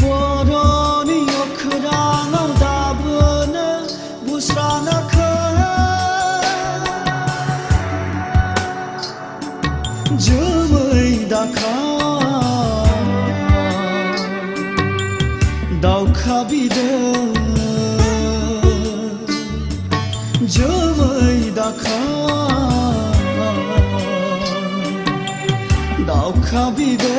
Boroni okhrana dabna busrana kha jumai dakha daukha bide jumai dakha daukha bide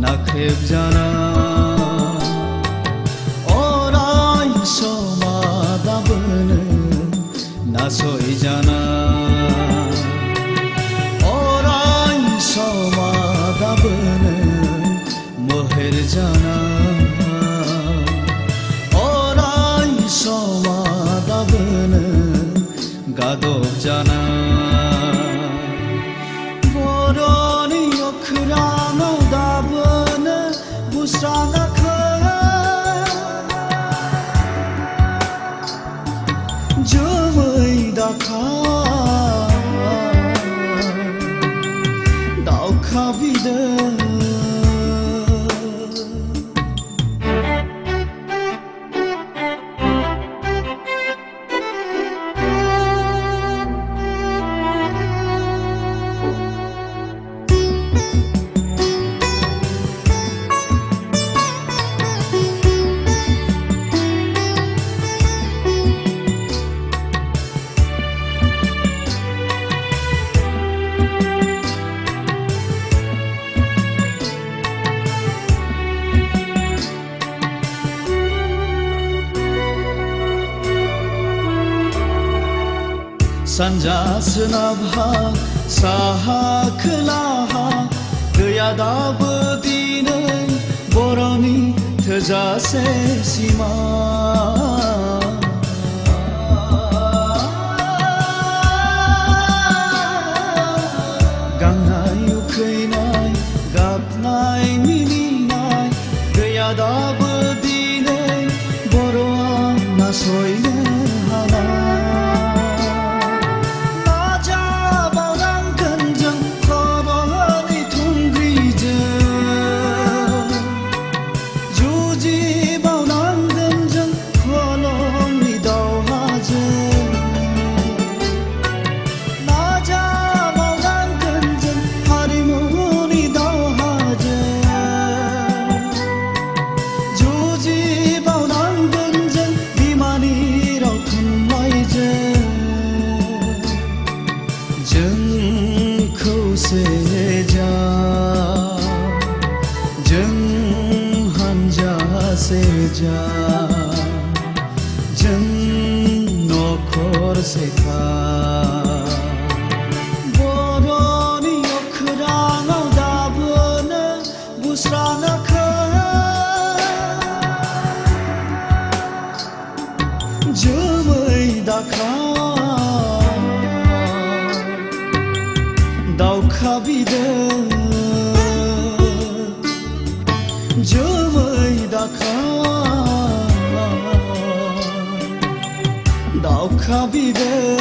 nakheb jana orai somadabn nasoi jana orai somadabn moher jana orai somadabn gadob jana boroni okhrana dabna busrana kha jumai dakha daukha bide सानजा सोनाबहा साहा खोलाहा गैया दाबो दिनै बर'नि थोजासे सिमा गांनाय उखैनाय गाबनाय मिनिनाय गैया दाबो दिनै बर'आ नासयनो हानाय seja जों नखरसेखा बर'नि अख्राङाव दाबोनो बुस्रानो खा जोमै दाखा दाउखा बिदै जोमै दाखा दाउखा बिदै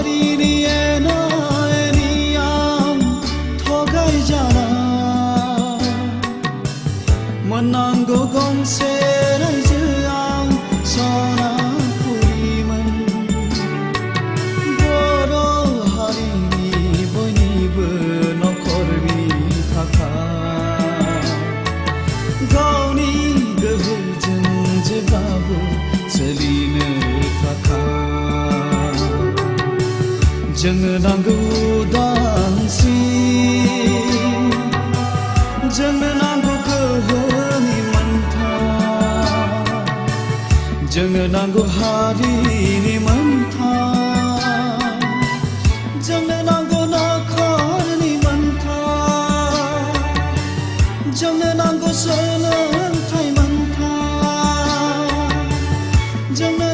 हारिनि एना एनियाम थगायजाना मोननांगौ गंसे रायजोआव सनापुरिमोन बर' हारिनि बयनिबो नखरनि थाखाय गावनि गोहोजों जेब्लाबो सोलिनो थाखाय जोंनो नांगौ उदांस्रि जोंनो नांगौ गोहोनि मोन्थाय जोंनो नांगौ हारिनि मोन्थाय जोंनो नांगौ नखरनि मोन्थाय जोंनो नांगौ सोलोंथाइ मोन्थाय जोंनो